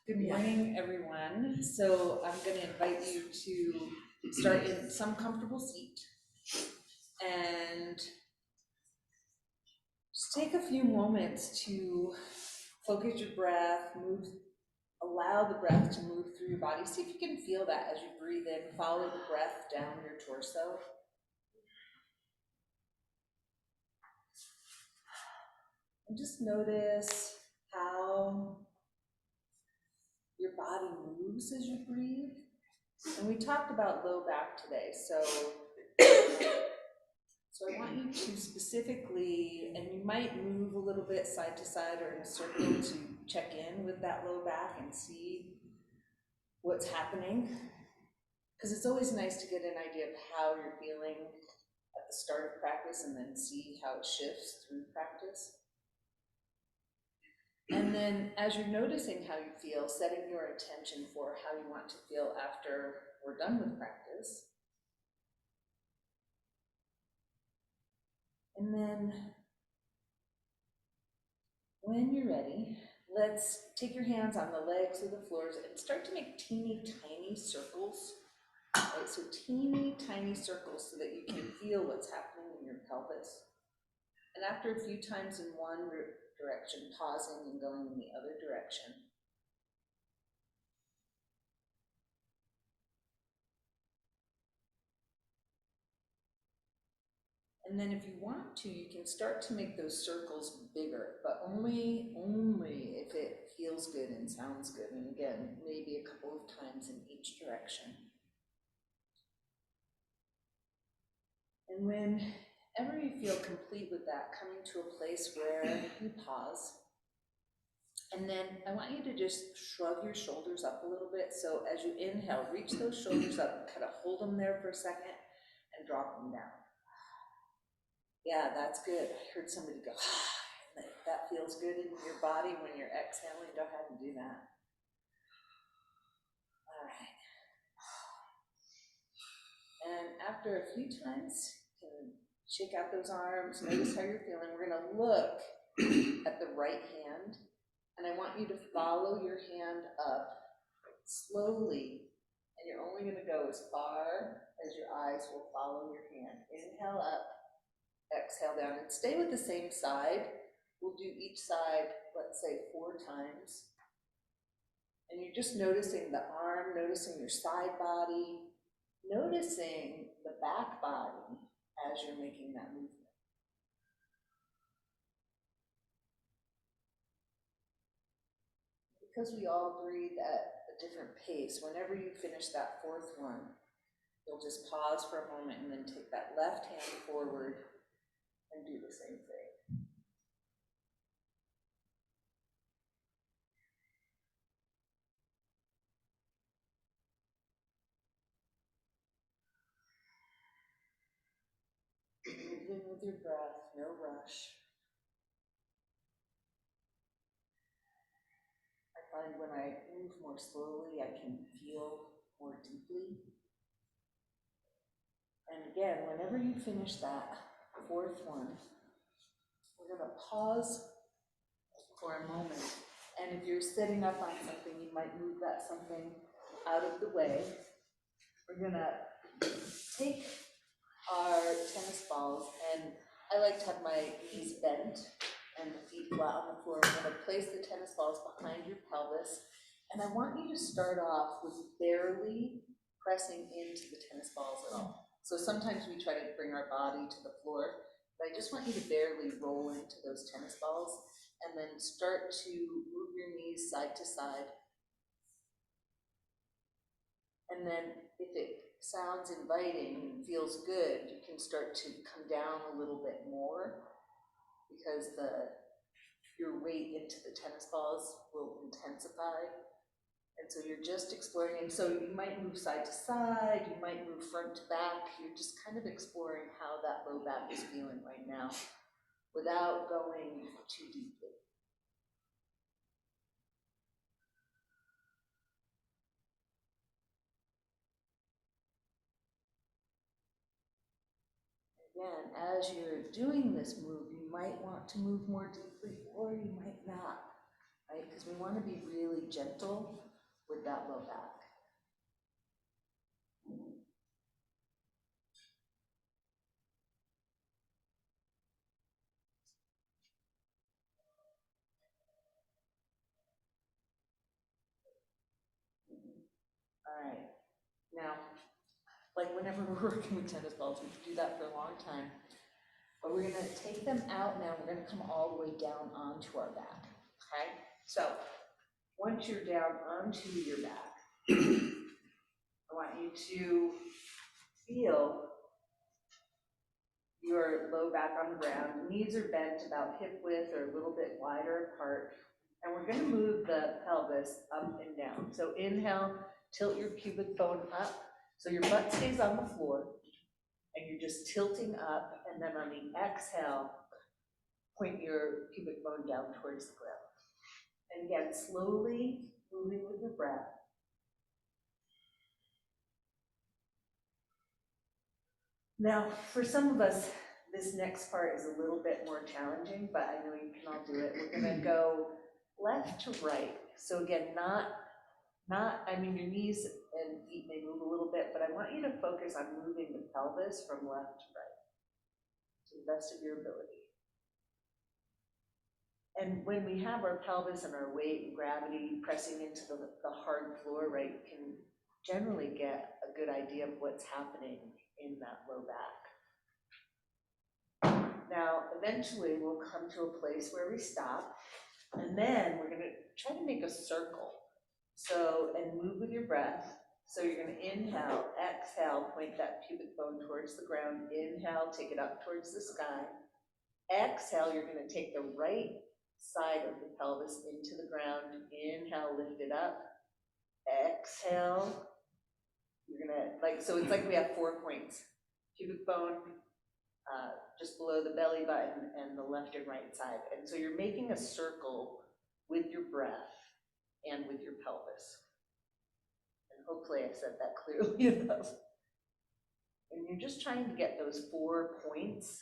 Good morning, everyone. So I'm going to invite you to start in some comfortable seat and just take a few moments to focus your breath, allow the breath to move through your body. See if you can feel that as you breathe in. Follow the breath down your torso. And just notice how your body moves as you breathe. And we talked about low back today, so I want you to specifically, and you might move a little bit side to side or in a circle to check in with that low back and see what's happening. Because it's always nice to get an idea of how you're feeling at the start of practice and then see how it shifts through practice. And then as you're noticing how you feel, setting your intention for how you want to feel after we're done with practice. And then when you're ready, let's take your hands on the legs or the floors and start to make teeny tiny circles. Right, so teeny tiny circles so that you can feel what's happening in your pelvis. And after a few times in one direction, pausing and going in the other direction. And then if you want to, you can start to make those circles bigger, but only if it feels good and sounds good. And again, maybe a couple of times in each direction. And whenever you feel complete with that, coming to a place where you pause. And then I want you to just shrug your shoulders up a little bit. So as you inhale, reach those shoulders up, kind of hold them there for a second and drop them down. Yeah, that's good. I heard somebody go, that feels good in your body when you're exhaling. Go ahead and do that. All right. And after a few times, you can shake out those arms, notice how you're feeling. We're going to look at the right hand, and I want you to follow your hand up slowly, and you're only going to go as far as your eyes will follow your hand. Inhale up, exhale down, and stay with the same side. We'll do each side, let's say 4 times. And you're just noticing the arm, noticing your side body, noticing the back body as you're making that movement. Because we all breathe at a different pace, whenever you finish that 4th one, you'll just pause for a moment and then take that left hand forward and do the same thing. Move in with your breath, no rush. I find when I move more slowly, I can feel more deeply. And again, whenever you finish that 4th one, we're going to pause for a moment. And if you're sitting up on something, you might move that something out of the way. We're going to take our tennis balls, and I like to have my knees bent and the feet flat on the floor. I'm going to place the tennis balls behind your pelvis, and I want you to start off with barely pressing into the tennis balls at all. So sometimes we try to bring our body to the floor, but I just want you to barely roll into those tennis balls, and then start to move your knees side to side. And then if it sounds inviting and feels good, you can start to come down a little bit more, because your weight into the tennis balls will intensify. And so you're just exploring, and so you might move side to side, you might move front to back. You're just kind of exploring how that low back is feeling right now without going too deeply. Again, as you're doing this move, you might want to move more deeply or you might not. right? Because we want to be really gentle with that low back. All right. Now, like whenever we're working with tennis balls, we can do that for a long time. But we're gonna take them out now, we're gonna come all the way down onto our back, okay? So, once you're down onto your back, I want you to feel your low back on the ground. Knees are bent about hip width or a little bit wider apart. And we're gonna move the pelvis up and down. So inhale, tilt your pubic bone up, so your butt stays on the floor, and you're just tilting up, and then on the exhale, point your pubic bone down towards the ground. And again, slowly moving with your breath. Now, for some of us, this next part is a little bit more challenging, but I know you can all do it. We're gonna go left to right. So again, I mean, your knees and feet may move a little bit, but I want you to focus on moving the pelvis from left to right to the best of your ability. And when we have our pelvis and our weight and gravity pressing into the hard floor, right, you can generally get a good idea of what's happening in that low back. Now, eventually we'll come to a place where we stop, and then we're gonna try to make a circle. So, and move with your breath. So you're gonna inhale, exhale, point that pubic bone towards the ground. Inhale, take it up towards the sky. Exhale, you're gonna take the right side of the pelvis into the ground. Inhale, lift it up. Exhale, you're gonna, so it's like we have 4 points. Pubic bone, just below the belly button, and the left and right side. And so you're making a circle with your breath and with your pelvis. And hopefully I said that clearly enough. And you're just trying to get those 4 points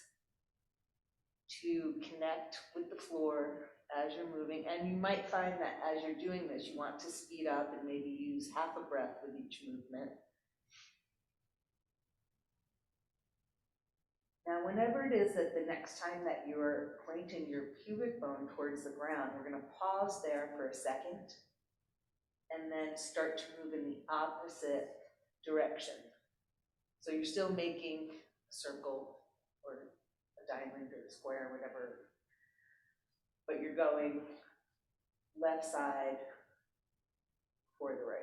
to connect with the floor as you're moving. And you might find that as you're doing this, you want to speed up and maybe use half a breath with each movement. Now, whenever it is that the next time that you're pointing your pubic bone towards the ground, we're going to pause there for a second and then start to move in the opposite direction. So you're still making a circle or a diamond or a square, whatever, but you're going left side for the right.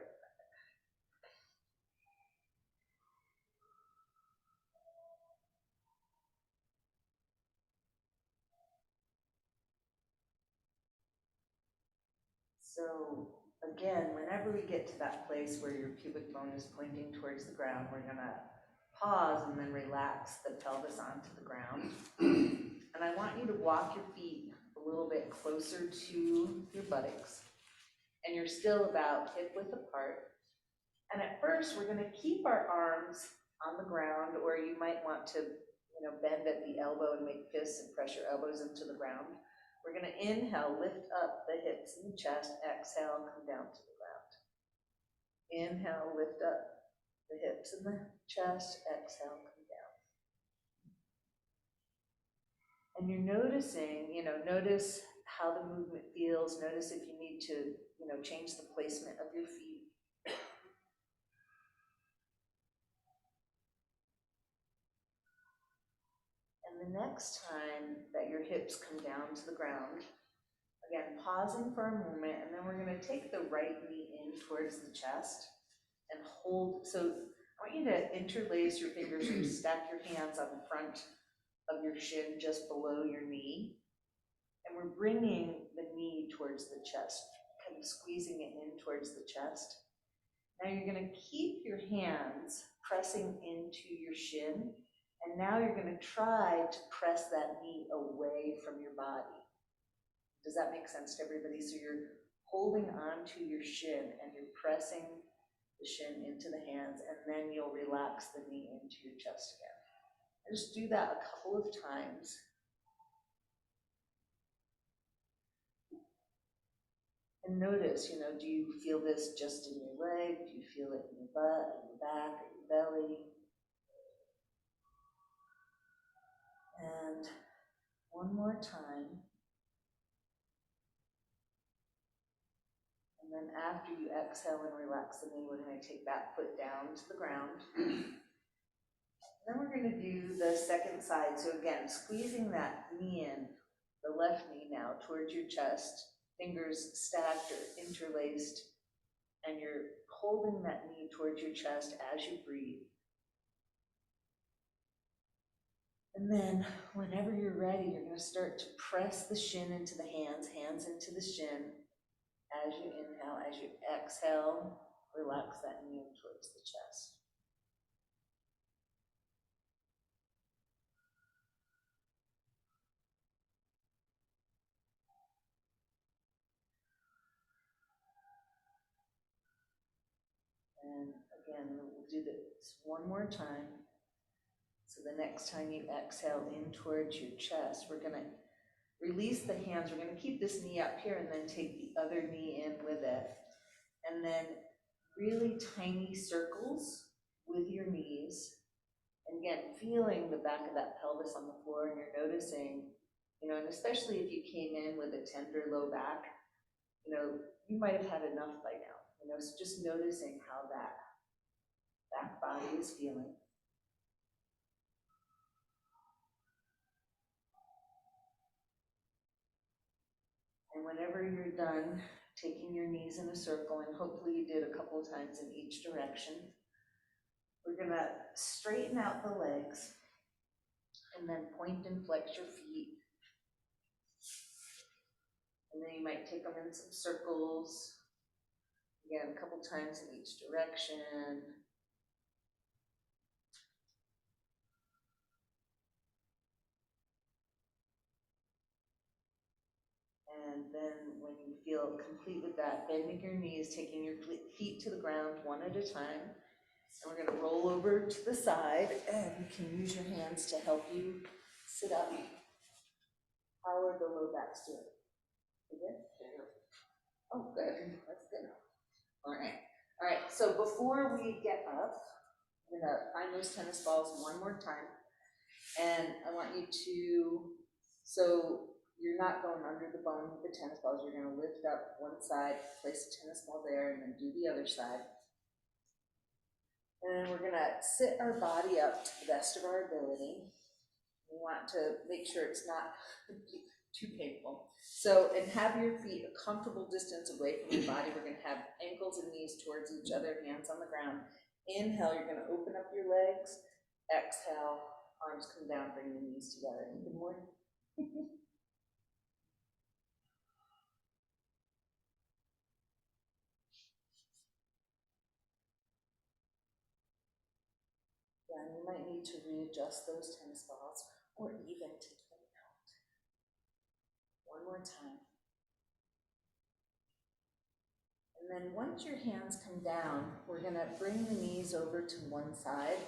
So again, whenever we get to that place where your pubic bone is pointing towards the ground, we're gonna pause and then relax the pelvis onto the ground. And I want you to walk your feet a little bit closer to your buttocks. And you're still about hip width apart. And at first, we're gonna keep our arms on the ground, or you might want to, bend at the elbow and make fists and press your elbows into the ground. We're gonna inhale, lift up the hips and the chest, exhale, come down to the ground. Inhale, lift up the hips and the chest, exhale, come down. And you're noticing, notice how the movement feels, notice if you need to, change the placement of your feet. And the next time that your hips come down to the ground, again, pausing for a moment, and then we're gonna take the right knee in towards the chest and hold. So I want you to interlace your fingers or stack your hands on the front of your shin just below your knee. And we're bringing the knee towards the chest, kind of squeezing it in towards the chest. Now you're gonna keep your hands pressing into your shin, and now you're gonna try to press that knee away from your body. Does that make sense to everybody? So you're holding onto your shin and you're pressing the shin into the hands, and then you'll relax the knee into your chest again. And just do that a couple of times. And notice, you know, do you feel this just in your leg? Do you feel it in your butt, in your back, in your belly? And one more time. And then after you exhale and relax the knee, we're going to take that foot down to the ground. Then we're going to do the second side. So again, squeezing that knee in, the left knee now towards your chest, fingers stacked or interlaced, and you're holding that knee towards your chest as you breathe. And then whenever you're ready, you're going to start to press the shin into the hands, hands into the shin. As you inhale, as you exhale, relax that knee in towards the chest. And again, we'll do this one more time. So the next time you exhale in towards your chest, we're going to release the hands. We're going to keep this knee up here and then take the other knee in with it. And then really tiny circles with your knees. And again, feeling the back of that pelvis on the floor, and you're noticing, you know, and especially if you came in with a tender low back, you know, you might have had enough by now. You know, so just noticing how that back body is feeling. And whenever you're done taking your knees in a circle, and hopefully you did a couple of times in each direction, we're going to straighten out the legs and then point and flex your feet. And then you might take them in some circles. Again, a couple times in each direction. And then when you feel complete with that, bending your knees, taking your feet to the ground one at a time. And we're going to roll over to the side, and you can use your hands to help you sit up. How are the low backs doing? Good? Oh, good. That's good. All right. All right. So before we get up, I'm going to find those tennis balls one more time. And I want you to, so you're not going under the bone with the tennis balls. You're going to lift up one side, place a tennis ball there, and then do the other side. And then we're going to sit our body up to the best of our ability. We want to make sure it's not too painful. So, and have your feet a comfortable distance away from your body. We're going to have ankles and knees towards each other, hands on the ground. Inhale, you're going to open up your legs. Exhale, arms come down, bring the knees together. Good morning. Yeah, and you might need to readjust those tennis balls or even take them out. One more time. And then once your hands come down, we're going to bring the knees over to one side,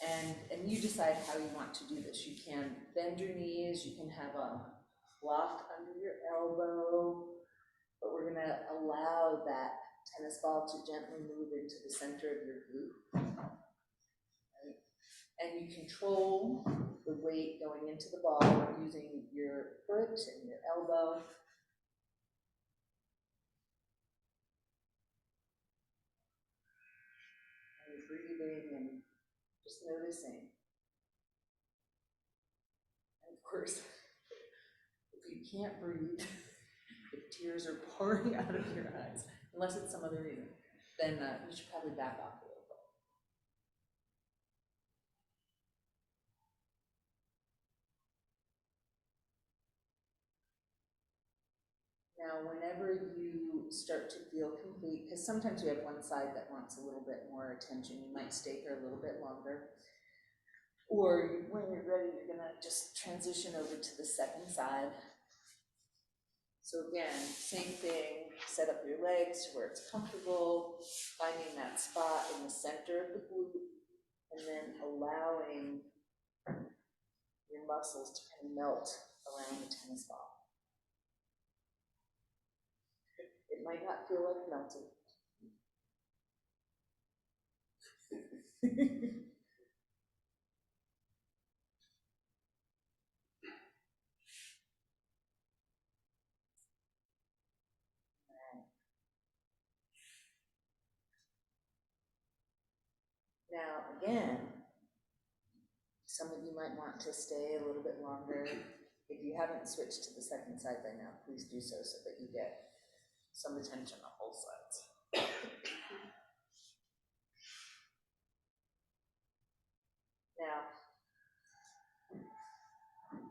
and you decide how you want to do this. You can bend your knees, you can have a block under your elbow, but we're going to allow that tennis ball to gently move into the center of your glute. Right? And you control the weight going into the ball using your foot and your elbow. Breathing and just noticing. And of course, if you can't breathe, if tears are pouring out of your eyes, unless it's some other reason, then you should probably back off a little bit. Now, whenever you start to feel complete, because sometimes you have one side that wants a little bit more attention, you might stay here a little bit longer. Or when you're ready, you're going to just transition over to the second side. So again, same thing, set up your legs to where it's comfortable, finding that spot in the center of the glute, and then allowing your muscles to kind of melt around the tennis ball. It might not feel like melting. Now, again, some of you might want to stay a little bit longer. If you haven't switched to the second side by now, please do so that you get some attention on both sides. Now,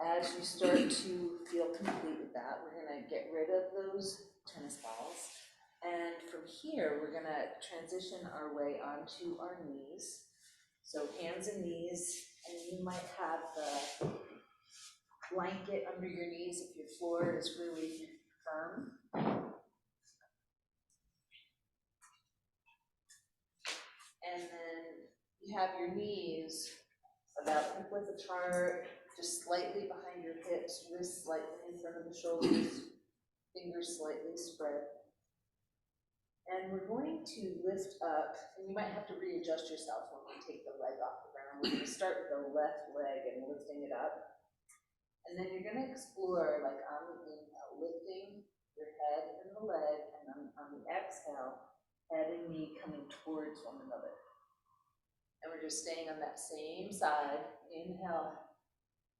as you start to feel complete with that, we're going to get rid of those tennis balls. And from here, we're going to transition our way onto our knees. So hands and knees, and you might have the blanket under your knees if your floor is really firm. And then you have your knees about hip width apart, just slightly behind your hips, wrists slightly in front of the shoulders, fingers slightly spread. And we're going to lift up, and you might have to readjust yourself when we take the leg off the ground. We're going to start with the left leg and lifting it up. And then you're going to explore, like on the inhale, lifting your head and the leg, and on the exhale, head and knee coming towards one another. And we're just staying on that same side. Inhale,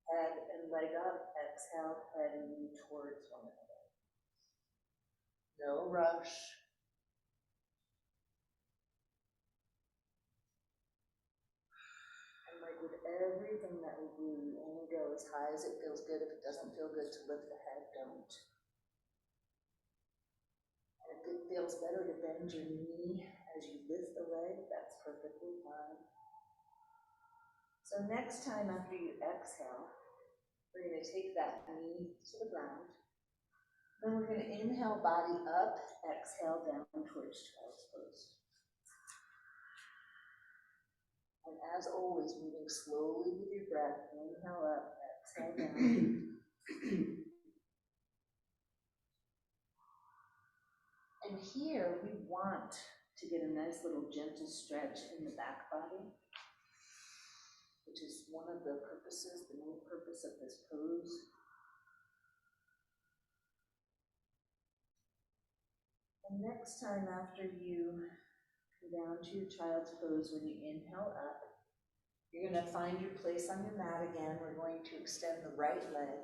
head and leg up. Exhale, head and knee towards one another. No rush. And like with everything that we do, we only go as high as it feels good. If it doesn't feel good to lift the head, don't. And if it feels better to bend your knee as you lift the leg, that's perfectly fine. So next time after you exhale, we're going to take that knee to the ground. Then we're going to inhale, body up, exhale down towards child's pose. And as always, moving slowly with your breath, inhale up, exhale down. And here we want to get a nice little gentle stretch in the back body, which is one of the purposes, the main purpose of this pose. And next time after you come down to your child's pose, when you inhale up, you're going to find your place on your mat again. We're going to extend the right leg.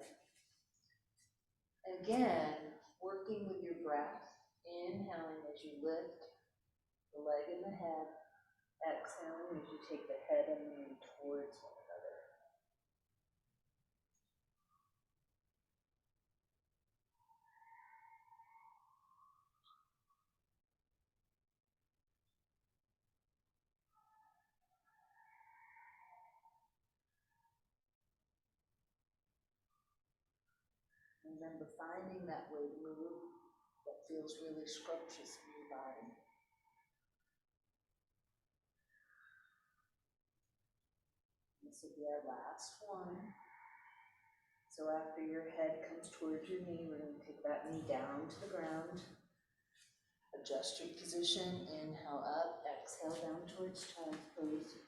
Again, working with your breath, inhaling as you lift the leg and the head, exhaling as you take the head and knee towards one another. Remember, finding that way to move that feels really scrumptious in your body. This will be our last one. So after your head comes towards your knee, we're going to take that knee down to the ground. Adjust your position, inhale up, exhale down towards child's pose.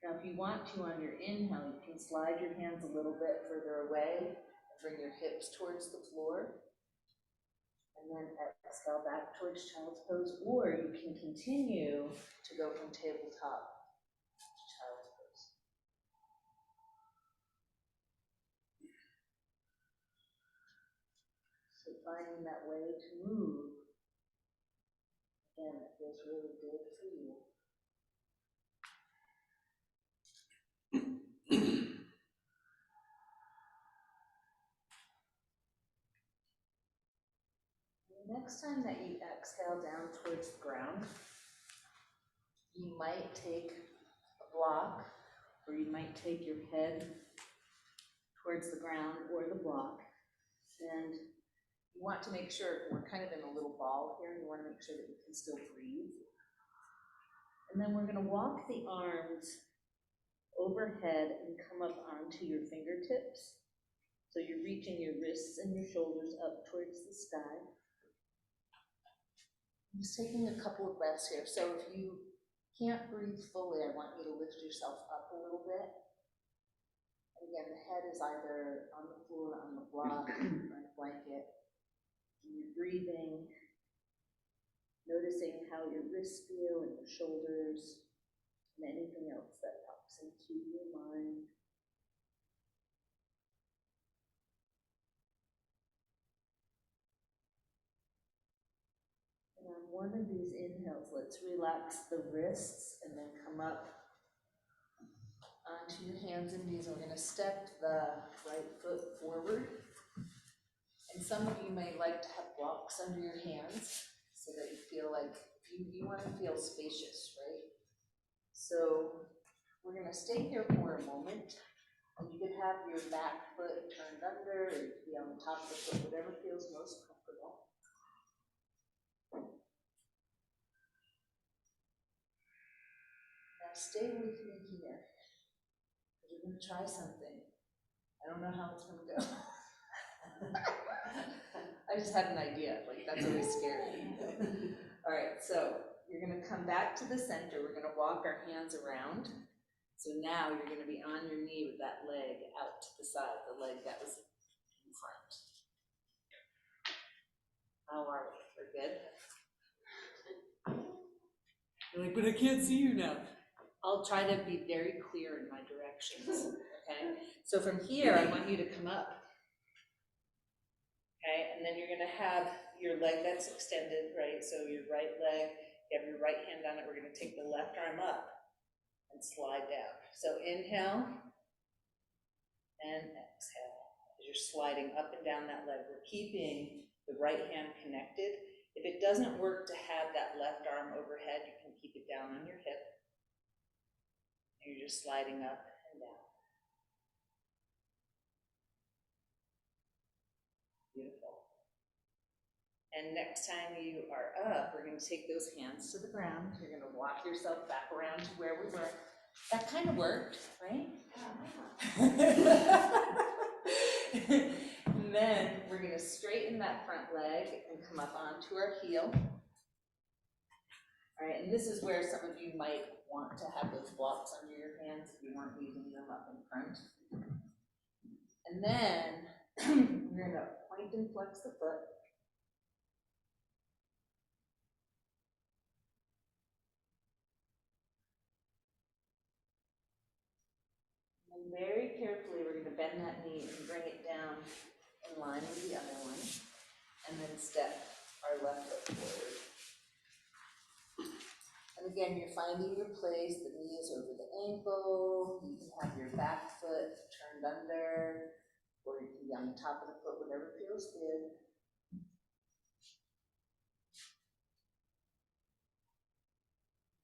Now if you want to, on your inhale, you can slide your hands a little bit further away and bring your hips towards the floor. And then exhale back towards child's pose, or you can continue to go from tabletop to child's pose. So finding that way to move, again, that feels really good for you. The next time that you exhale down towards the ground, you might take a block, or you might take your head towards the ground or the block. And you want to make sure, we're kind of in a little ball here, you want to make sure that you can still breathe. And then we're going to walk the arms overhead and come up onto your fingertips. So you're reaching your wrists and your shoulders up towards the sky. I'm just taking a couple of breaths here. So if you can't breathe fully, I want you to lift yourself up a little bit. And again, the head is either on the floor, on the block, or in a blanket. And you're breathing, noticing how your wrists feel and your shoulders, and anything else that pops into your mind. And on one of these inhales, let's relax the wrists and then come up onto your hands and knees. We're going to step the right foot forward. And some of you may like to have blocks under your hands so that you feel like you want to feel spacious, right? So we're going to stay here for a moment. And you could have your back foot turned under, or you could be on the top of the foot, whatever feels most comfortable. Now stay with me here. We're going to try something. I don't know how it's going to go. I just had an idea, like that's always scary. All right, so you're going to come back to the center. We're going to walk our hands around. So now you're going to be on your knee with that leg out to the side, the leg that was in front. How are we? We're good? You're like, but I can't see you now. I'll try to be very clear in my directions, okay? So from here, I want you to come up, okay? And then you're going to have your leg that's extended, right? So your right leg, you have your right hand on it. We're going to take the left arm up and slide down. So inhale and exhale. As you're sliding up and down that leg, we're keeping the right hand connected. If it doesn't work to have that left arm overhead, you can keep it down on your hip. And you're just sliding up and down. Beautiful. And next time you are up, we're going to take those hands to the ground. You're going to walk yourself back around to where we were. That kind of worked, right? And then we're going to straighten that front leg and come up onto our heel. All right, and this is where some of you might want to have those blocks under your hands if you weren't using them up in front. And then we're going to point and flex the foot. And very carefully, we're going to bend that knee and bring it down in line with the other one. And then step our left foot forward. And again, you're finding your place. The knee is over the ankle. You can have your back foot turned under, or you can be on the top of the foot, whatever feels good.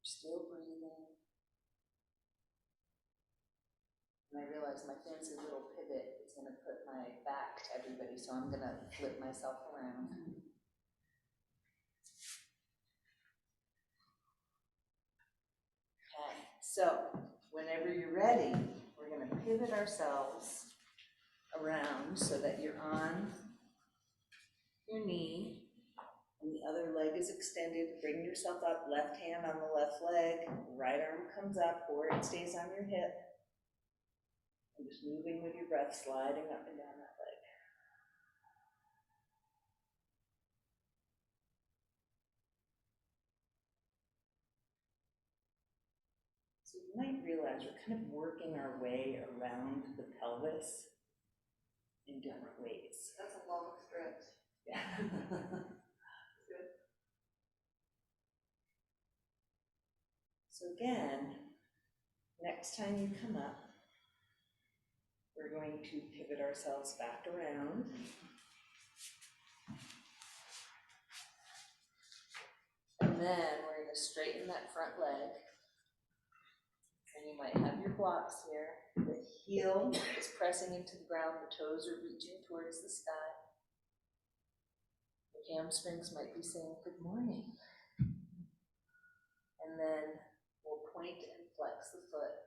Still breathing. And I realize my fancy little pivot is going to put my back to everybody, so I'm going to flip myself around. Okay, so whenever you're ready, we're going to pivot ourselves around so that you're on your knee and the other leg is extended. Bring yourself up, left hand on the left leg, right arm comes up or it stays on your hip. And just moving with your breath, sliding up and down that leg. So you might realize we're kind of working our way around the pelvis in different ways. That's a long stretch. Yeah. Good. So again, next time you come up, we're going to pivot ourselves back around. And then we're going to straighten that front leg. And you might have your blocks here. The heel is pressing into the ground, the toes are reaching towards the sky. The hamstrings might be saying good morning. And then we'll point and flex the foot.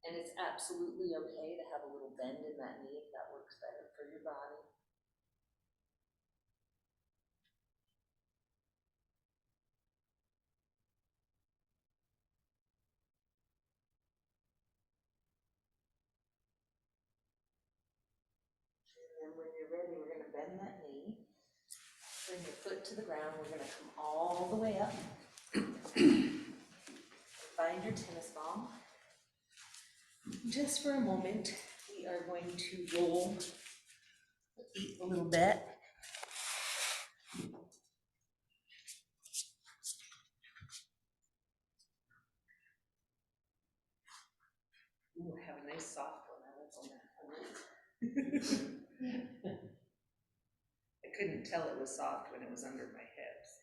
And it's absolutely okay to have a little bend in that knee if that works better for your body. then when you're ready, we're gonna bend that knee. Bring your foot to the ground. We're gonna come all the way up. Find your tennis ball. Just for a moment, we are going to roll the feet a little bit. Ooh, I have a nice soft one. I like that. I couldn't tell it was soft when it was under my hips.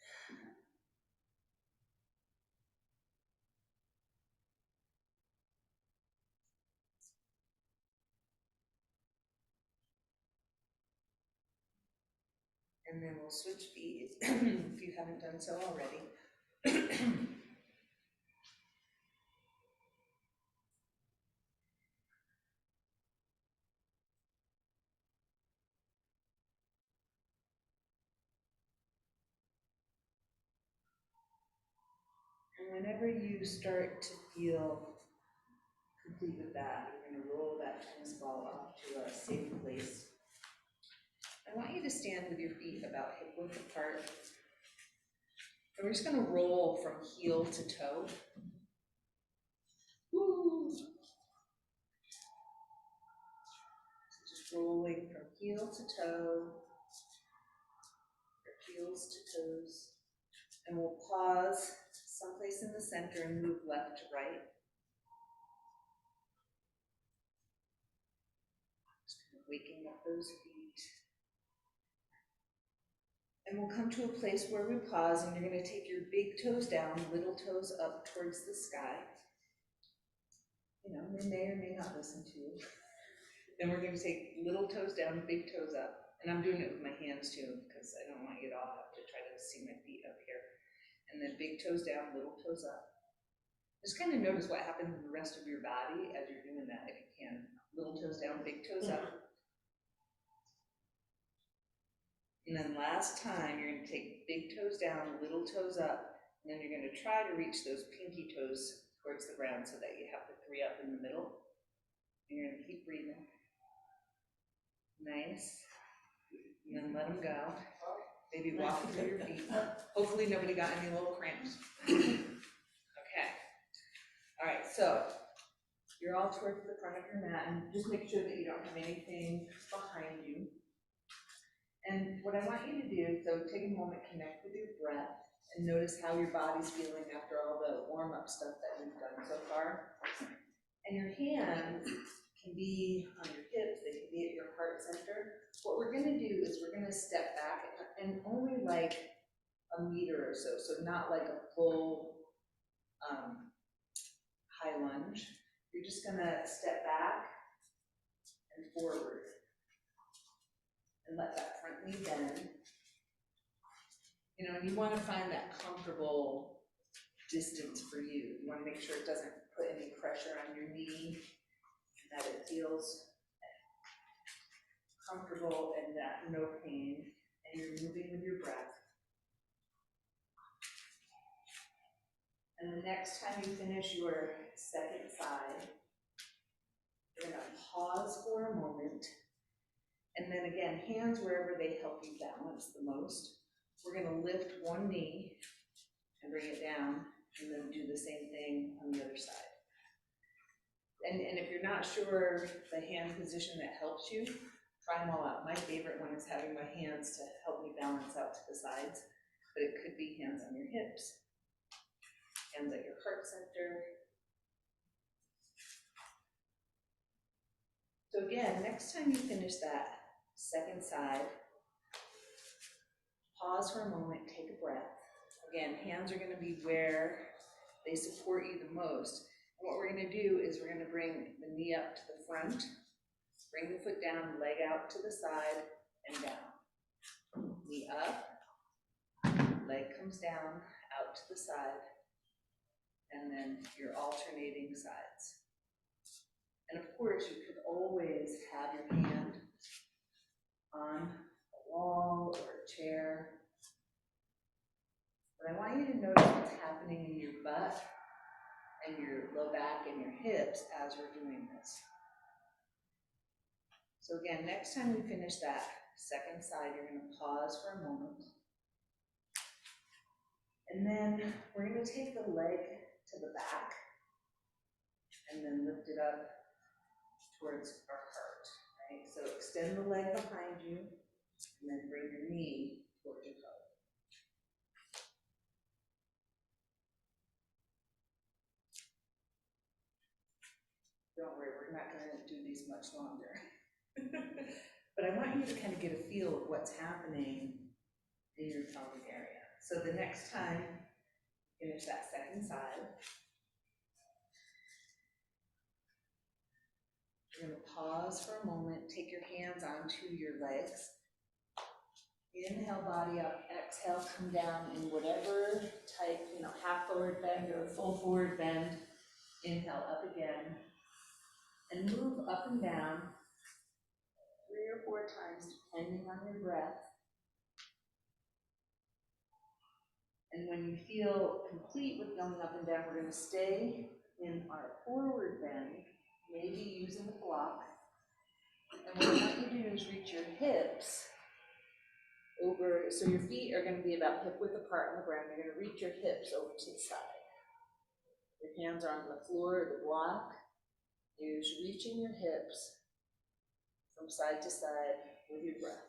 And then we'll switch feet if you haven't done so already. And whenever you start to feel complete with that, you're going to roll that tennis ball off to a safe place. I want you to stand with your feet about hip width apart. And we're just going to roll from heel to toe. Woo! So just rolling from heel to toe, or heels to toes. And we'll pause someplace in the center and move left to right. Just kind of waking up those feet. And we'll come to a place where we pause, and you're going to take your big toes down, little toes up towards the sky. You know, they may or may not listen to you. Then we're going to take little toes down, big toes up. And I'm doing it with my hands too, because I don't want you to all have to try to see my feet up here. And then big toes down, little toes up. Just kind of notice what happens in the rest of your body as you're doing that, if you can. Little toes down, big toes up. And then last time, you're going to take big toes down, little toes up, and then you're going to try to reach those pinky toes towards the ground so that you have the three up in the middle. And you're going to keep breathing. Nice. And then let them go. Maybe walk through your feet. Hopefully nobody got any little cramps. Okay. All right, so you're all towards the front of your mat, and just make sure that you don't have anything behind you. And what I want you to do, so take a moment, connect with your breath, and notice how your body's feeling after all the warm-up stuff that we've done so far. And your hands can be on your hips, they can be at your heart center. What we're gonna do is we're gonna step back and only like a meter or so, so not like a full high lunge. You're just gonna step back and forward and let that front knee bend. You know, and you wanna find that comfortable distance for you. You wanna make sure it doesn't put any pressure on your knee, and that it feels comfortable and that no pain, and you're moving with your breath. And the next time you finish your second side, you're gonna pause for a moment, and then again, hands wherever they help you balance the most. We're gonna lift one knee and bring it down, and then do the same thing on the other side. And if you're not sure the hand position that helps you, try them all out. My favorite one is having my hands to help me balance out to the sides, but it could be hands on your hips, hands at your heart center. So again, next time you finish that second side, pause for a moment, take a breath. Again, hands are going to be where they support you the most. And what we're going to do is we're going to bring the knee up to the front, bring the foot down, leg out to the side and down. Knee up, leg comes down, out to the side, and then you're alternating sides. And of course, you could always have your hand on a wall or a chair. But I want you to notice what's happening in your butt and your low back and your hips as we're doing this. So again, next time we finish that second side, you're gonna pause for a moment. And then we're gonna take the leg to the back and then lift it up towards our heart, right? So extend the leg behind you and then bring your knee towards your heart. Don't worry, we're not gonna do these much longer. But I want you to kind of get a feel of what's happening in your pelvic area. So the next time, finish that second side. You're gonna pause for a moment, take your hands onto your legs. Inhale, body up, exhale, come down in whatever type, half forward bend or full forward bend. Inhale, up again. And move up and down 3 or 4 times, depending on your breath. And when you feel complete with going up and down, we're going to stay in our forward bend, maybe using the block. And what I want you to do is reach your hips over, so your feet are going to be about hip width apart on the ground. You're going to reach your hips over to the side. Your hands are on the floor or the block. You're just reaching your hips from side to side with your breath.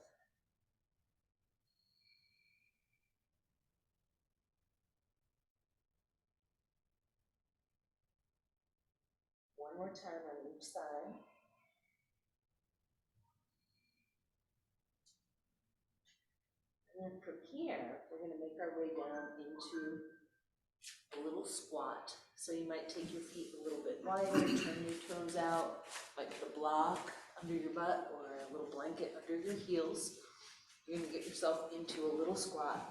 One more time on each side. And then from here, we're going to make our way down into a little squat. So you might take your feet a little bit wider, turn your toes out, like the block under your butt or a little blanket under your heels. You're going to get yourself into a little squat.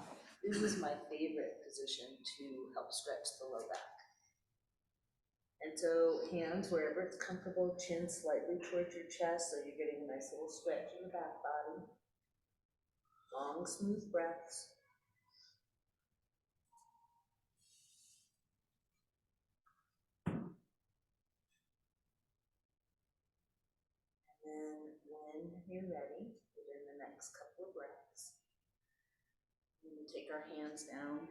This is my favorite position to help stretch the low back. And so hands wherever it's comfortable, chin slightly towards your chest, so you're getting a nice little stretch in the back body. Long, smooth breaths. And then when you're ready, within the next couple of breaths, we will take our hands down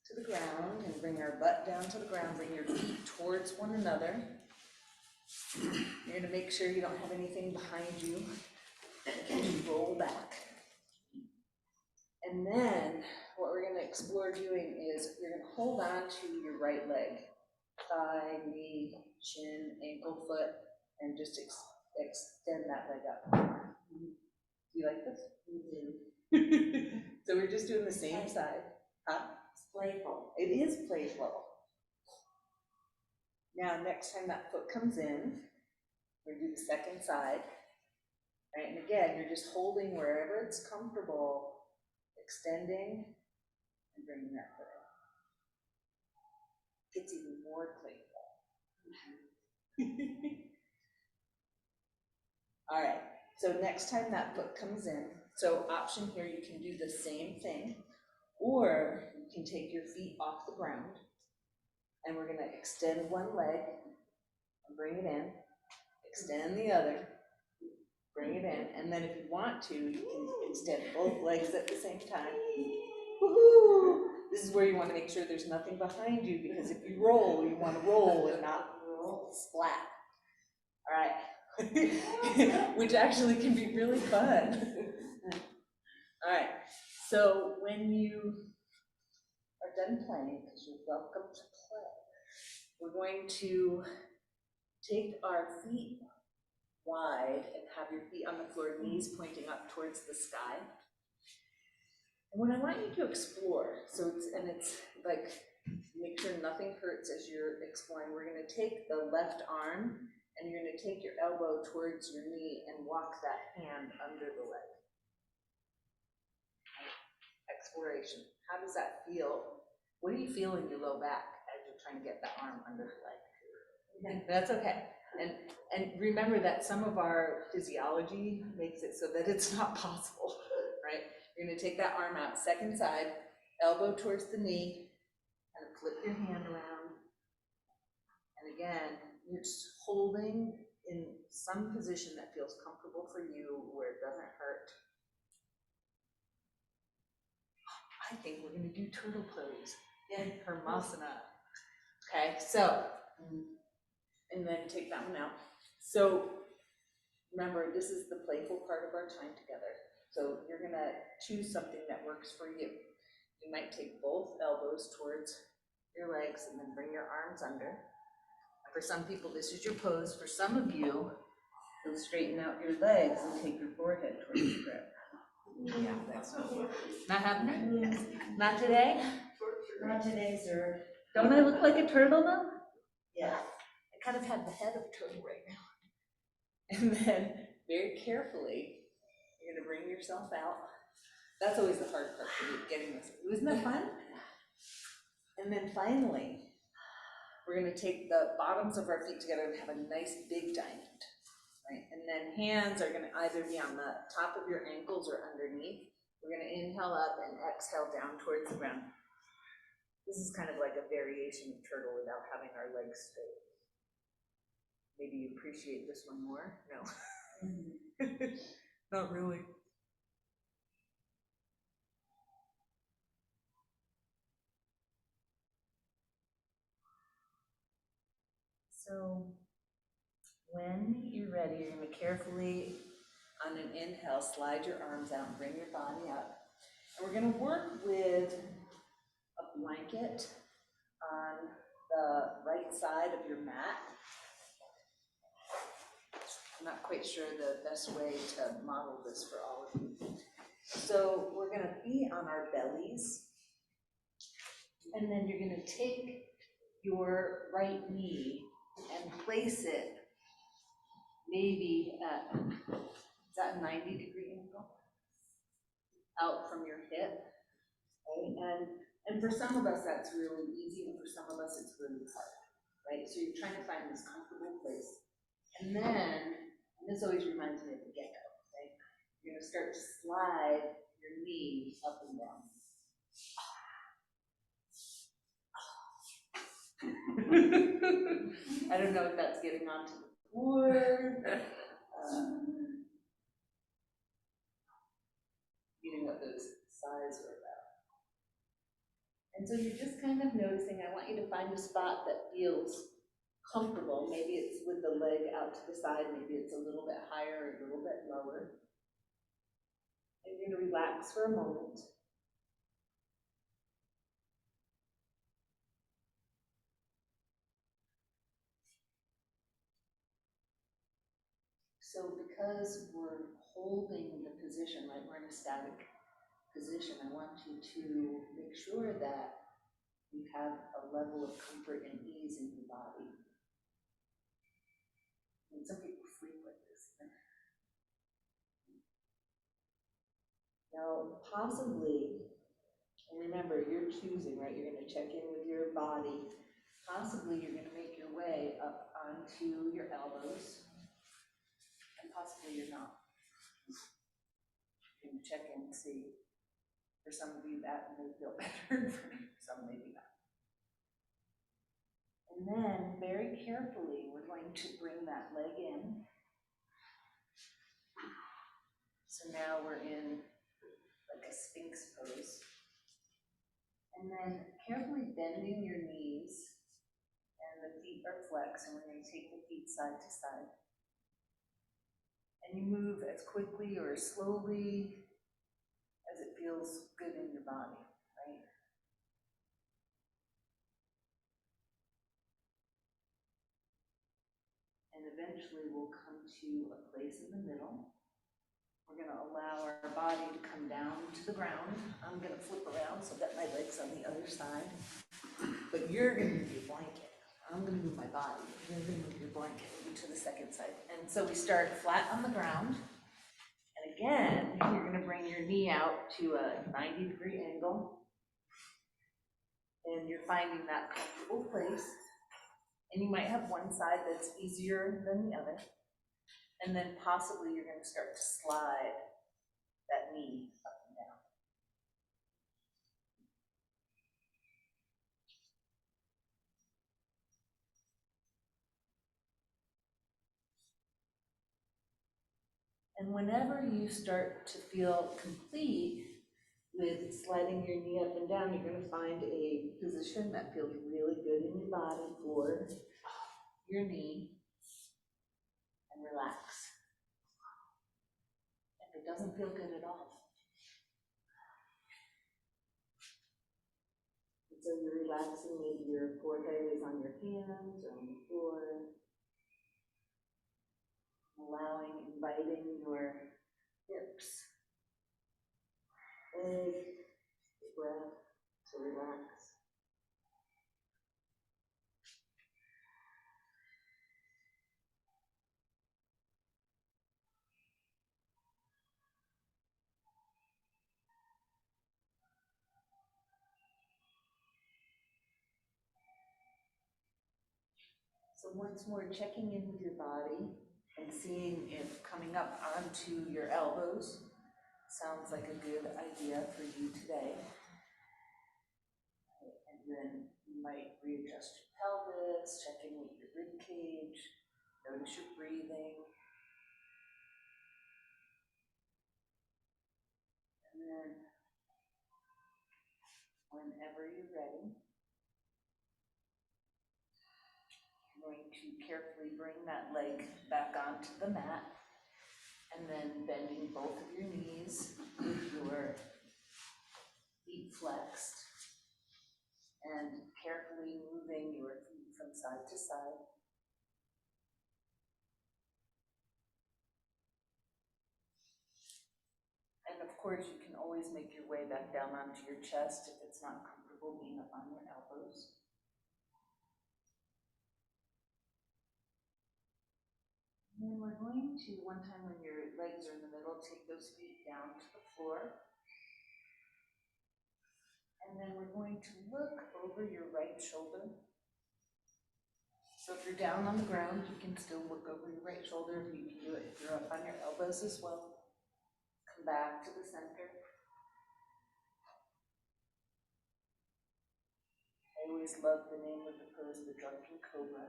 to the ground and bring our butt down to the ground. Bring your feet towards one another. You're going to make sure you don't have anything behind you. And roll back. And then what we're going to explore doing is you're going to hold on to your right leg, thigh, knee, chin, ankle, foot, and just extend that leg up. Do you like this? Mm-hmm. So we're just doing the same side. Huh? It's playful. It is playful. Now, next time that foot comes in, we're going to do the second side. Right? And again, you're just holding wherever it's comfortable, extending, and bringing that foot in. It's even more playful. All right, so next time that foot comes in, so option here, you can do the same thing, or you can take your feet off the ground, and we're gonna extend one leg, and bring it in, extend the other, bring it in, and then if you want to, you can extend both legs at the same time. Woohoo! This is where you want to make sure there's nothing behind you, because if you roll, you want to roll and not splat. All right, which actually can be really fun. All right, so when you are done playing, because you're welcome to play, we're going to take our feet wide and have your feet on the floor, knees pointing up towards the sky. And what I want you to explore, it's like, make sure nothing hurts as you're exploring. We're going to take the left arm and you're going to take your elbow towards your knee and walk that hand under the leg. Exploration. How does that feel? What do you feel in your low back as you're trying to get that arm under the leg? That's okay. And remember that some of our physiology makes it so that it's not possible, right? You're going to take that arm out, second side, elbow towards the knee, and flip your hand around. And again, you're just holding in some position that feels comfortable for you, where it doesn't hurt. I think we're gonna do turtle pose. Yeah, Hermasana. Okay, so, and then take that one out. So, remember, this is the playful part of our time together. So you're gonna choose something that works for you. You might take both elbows towards your legs and then bring your arms under. For some people, this is your pose. For some of you, you'll straighten out your legs and take your forehead towards the grip. Yeah, that's not happening? Not today? Not today, sir. Don't I look like a turtle though? Yes. I kind of have the head of a turtle right now. And then, very carefully, you're gonna bring yourself out. That's always the hard part for me, getting this. Wasn't that fun? And then finally, we're gonna take the bottoms of our feet together and have a nice big diamond, right? And then hands are gonna either be on the top of your ankles or underneath. We're gonna inhale up and exhale down towards the ground. This is kind of like a variation of turtle without having our legs straight. Maybe you appreciate this one more? No. Not really. So when you're ready, you're going to carefully, on an inhale, slide your arms out and bring your body up. And we're going to work with a blanket on the right side of your mat. I'm not quite sure the best way to model this for all of you. So we're going to be on our bellies. And then you're going to take your right knee and place it maybe at, is that a 90-degree angle? Out from your hip, right? And for some of us that's really easy, and for some of us it's really hard, right? So you're trying to find this comfortable place. And then, and this always reminds me of the get-go, right? You're gonna start to slide your knee up and down. I don't know if that's getting onto the floor. Eating what those sighs are about. And so you're just kind of noticing, I want you to find a spot that feels comfortable. Maybe it's with the leg out to the side, maybe it's a little bit higher or a little bit lower. And you're going to relax for a moment. So because we're holding the position, like we're in a static position, I want you to make sure that you have a level of comfort and ease in your body. And some people sleep like this. Now, possibly, and remember, you're choosing, right? You're going to check in with your body. Possibly, you're going to make your way up onto your elbows. And possibly, you're not. You can check in and see. For some of you, that may feel better. For some, maybe not. And then, very carefully, we're going to bring that leg in. So now we're in like a sphinx pose. And then carefully bending your knees, and the feet are flexed, and we're going to take the feet side to side. And you move as quickly or as slowly as it feels good in your body, right? And eventually we'll come to a place in the middle. We're going to allow our body to come down to the ground. I'm going to flip around so that my leg's on the other side. But you're going to move your blanket. I'm going to move my body. You're going to move your blanket to the second side. And so we start flat on the ground. And again, you're going to bring your knee out to a 90-degree angle. And you're finding that comfortable place. And you might have one side that's easier than the other. And then possibly you're going to start to slide that knee up and down. And whenever you start to feel complete with sliding your knee up and down, you're gonna find a position that feels really good in your body for your knee, and relax. If it doesn't feel good at all, and so you're relaxing, maybe your forehead is on your hands or on the floor, allowing, inviting your hips, leg, breath to relax. So once more, checking in with your body and seeing if coming up onto your elbows sounds like a good idea for you today. And then you might readjust your pelvis, checking with your rib cage, notice your breathing. And then whenever you're ready, you're going to carefully bring that leg back onto the mat, and then bending both of your knees with your feet flexed, and carefully moving your feet from side to side. And of course, you can always make your way back down onto your chest if it's not comfortable being up on your elbows. And then we're going to, one time when your legs are in the middle, take those feet down to the floor. And then we're going to look over your right shoulder. So if you're down on the ground, you can still look over your right shoulder. You can do it if you're up on your elbows as well. Come back to the center. I always love the name of the pose, the drunken cobra.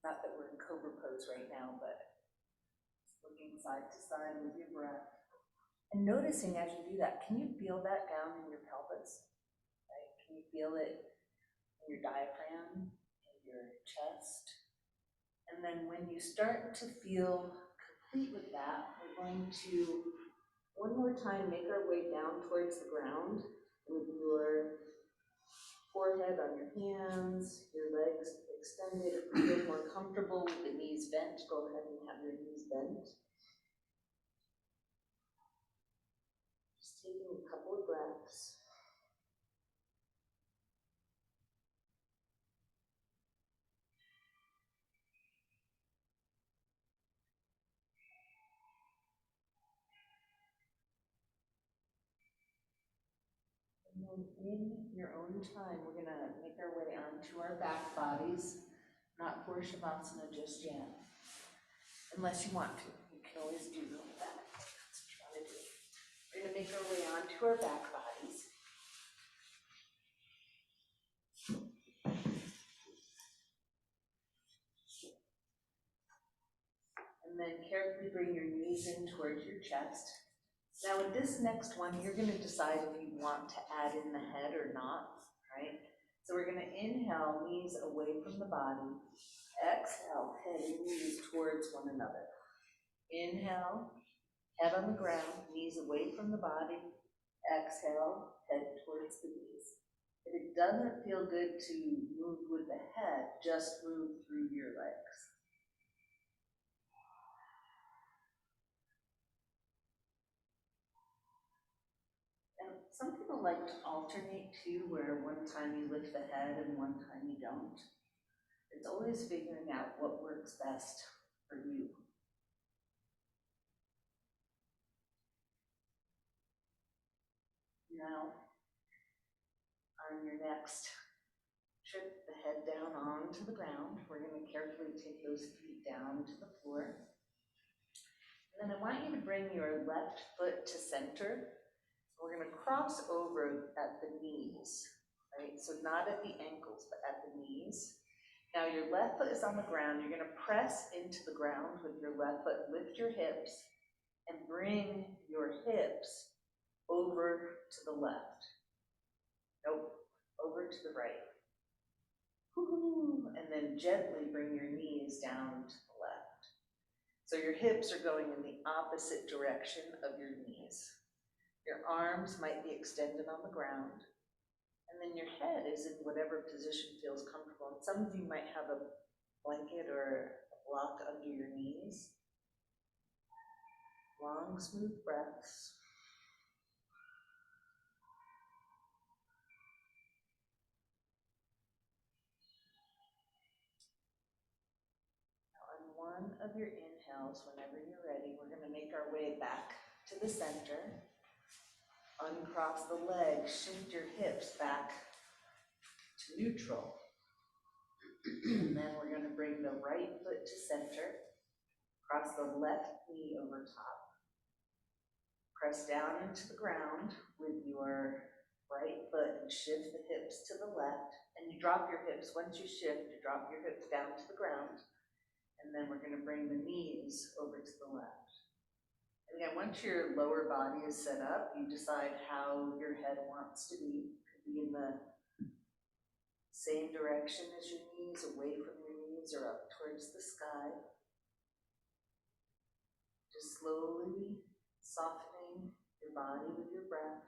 Not that we're in cobra pose right now, but looking side to side with your breath. And noticing as you do that, can you feel that down in your pelvis? Right? Can you feel it in your diaphragm, in your chest? And then when you start to feel complete with that, we're going to, one more time, make our way down towards the ground with your forehead on your hands, your legs extended. If you feel more comfortable with the knees bent, go ahead and have your knees bent. Just taking a couple of breaths. And then in your own time, we're going to make our way onto our back bodies, not for Shavasana just yet. Unless you want to. You can always do that. That's what you want to do. We're going to make our way onto our back bodies. And then carefully bring your knees in towards your chest. Now with this next one, you're going to decide if you want to add in the head or not, right? So we're going to inhale, knees away from the body. Exhale, head and knees towards one another. Inhale, head on the ground, knees away from the body. Exhale, head towards the knees. If it doesn't feel good to move with the head, just move through your legs. And some people like to alternate too, where one time you lift the head and one time you don't. It's always figuring out what works best for you. Now, on your next trip the head down onto the ground, we're going to carefully take those feet down to the floor. And then I want you to bring your left foot to center. We're going to cross over at the knees, right? So not at the ankles, but at the knees. Now your left foot is on the ground. You're gonna press into the ground with your left foot, lift your hips, and bring your hips over to the left. Nope, over to the right. Woo-hoo. And then gently bring your knees down to the left. So your hips are going in the opposite direction of your knees. Your arms might be extended on the ground. And then your head is in whatever position feels comfortable. And some of you might have a blanket or a block under your knees. Long, smooth breaths. Now on one of your inhales, whenever you're ready, we're going to make our way back to the center. Uncross the legs, shift your hips back to neutral. And then we're going to bring the right foot to center. Cross the left knee over top. Press down into the ground with your right foot and shift the hips to the left. And you drop your hips. Once you shift, you drop your hips down to the ground. And then we're going to bring the knees over to the left. And again, once your lower body is set up, you decide how your head wants to be. It could be in the same direction as your knees, away from your knees, or up towards the sky. Just slowly softening your body with your breath.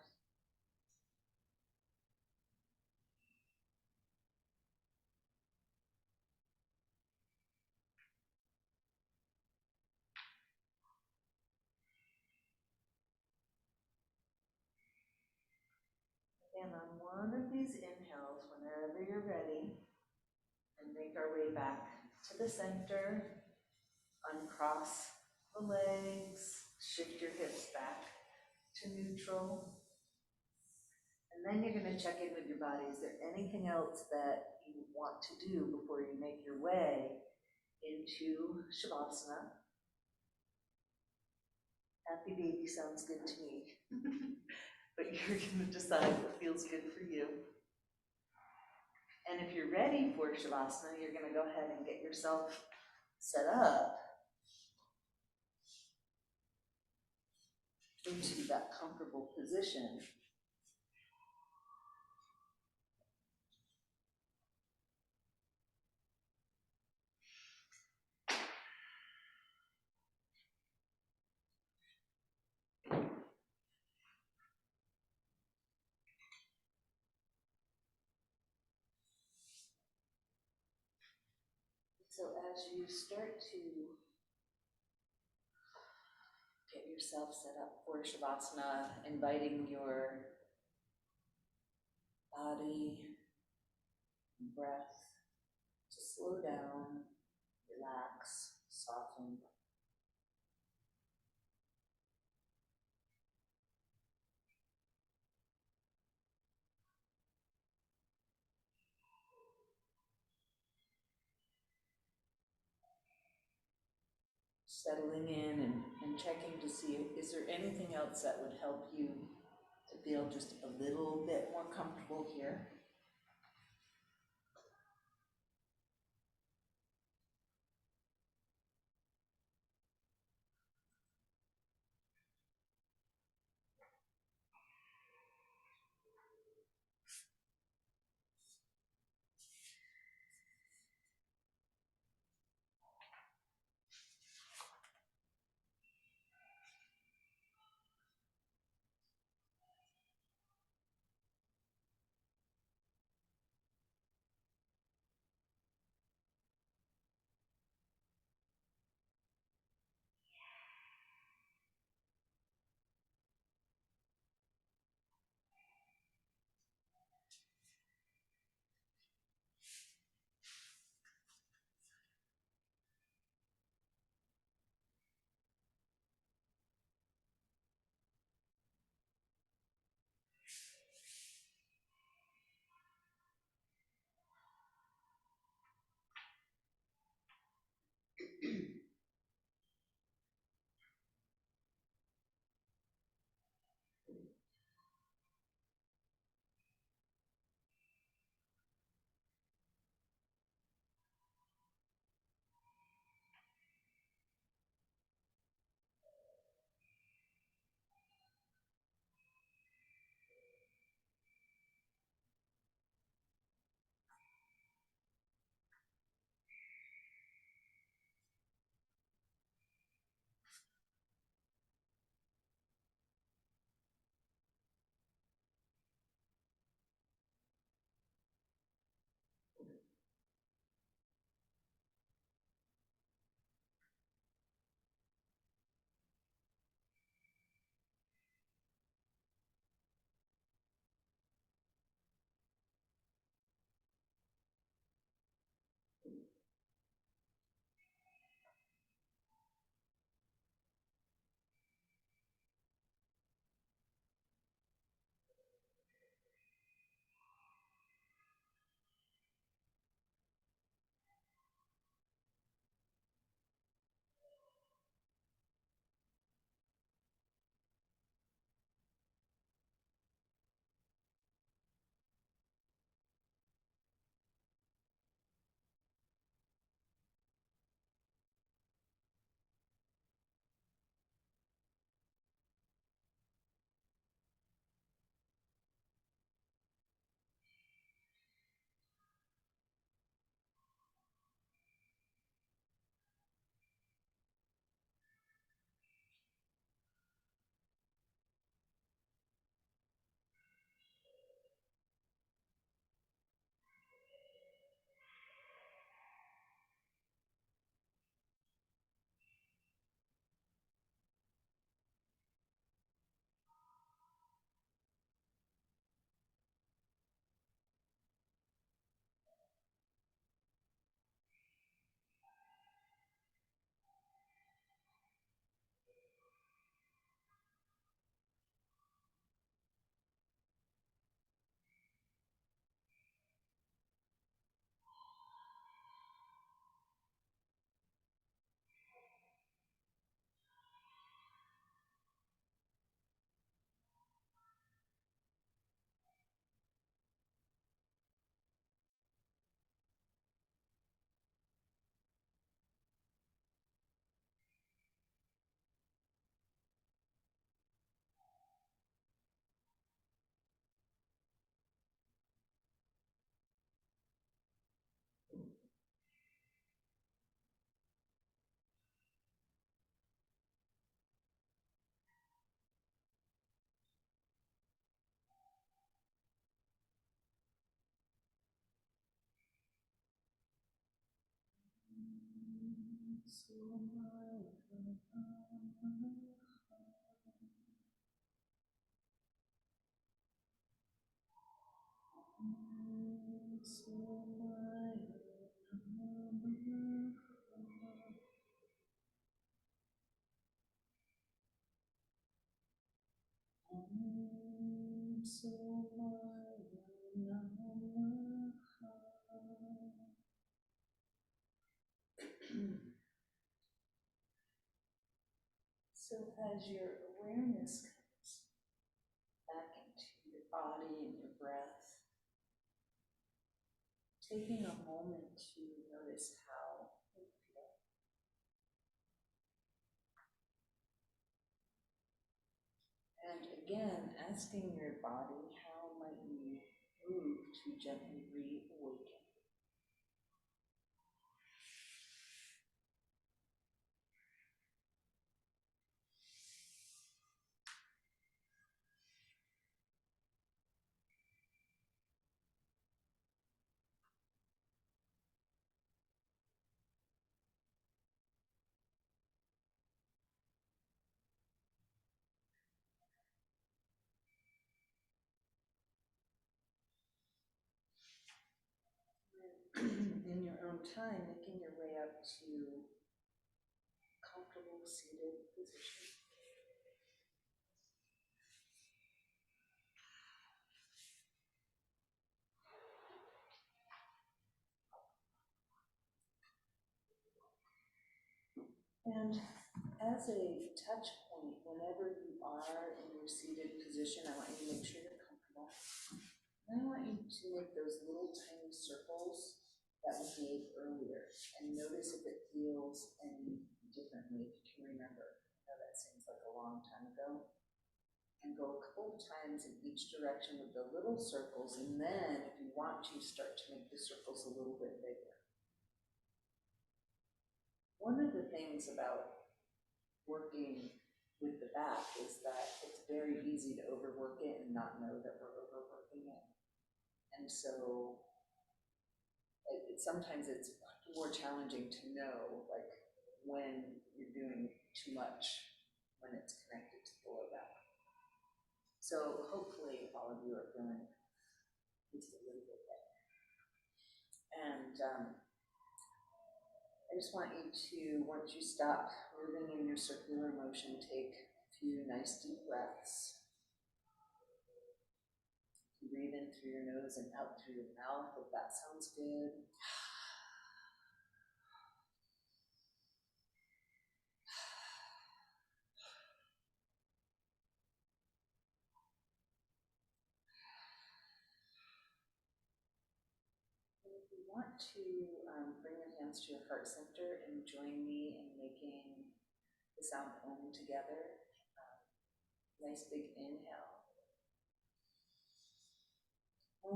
And on one of these inhales, whenever you're ready, and make our way back to the center, uncross the legs, shift your hips back to neutral. And then you're going to check in with your body. Is there anything else that you want to do before you make your way into Shavasana? Happy baby sounds good to me. But you're going to decide what feels good for you. And if you're ready for Shavasana, you're going to go ahead and get yourself set up into that comfortable position. So as you start to get yourself set up for Shavasana, inviting your body and breath to slow down, relax, soften. Settling in and checking to see, is there anything else that would help you to feel just a little bit more comfortable here? So as your awareness comes back into your body and your breath, taking a moment to notice how you feel. And again, asking your body, how might you move to gently reawaken? In your own time, making your way up to comfortable seated position. And as a touch point, whenever you are in your seated position, I want you to make sure you're comfortable. And I want you to make those little tiny circles that we made earlier and notice if it feels any differently, if you can remember. I know that seems like a long time ago. And go a couple of times in each direction with the little circles, and then if you want to, start to make the circles a little bit bigger. One of the things about working with the back is that it's very easy to overwork it and not know that we're overworking it. And so sometimes it's more challenging to know, like, when you're doing too much, when it's connected to the low back. So hopefully all of you are feeling just a little bit better. And I just want you to, once you stop moving in your circular motion, take a few nice deep breaths. Breathe in through your nose and out through your mouth, if that sounds good. If you want to bring your hands to your heart center and join me in making the sound Om together. Nice big inhale. So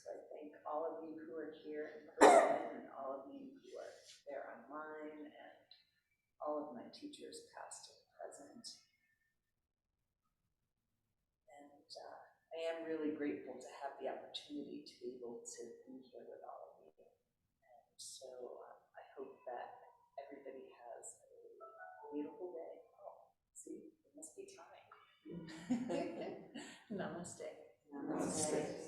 I thank all of you who are here in person and all of you who are there online and all of my teachers past and present. And I am really grateful to have the opportunity to be able to be here with all of you. And so I hope that everybody has a beautiful day. Oh, see, it must be time. Namaste. Namaste.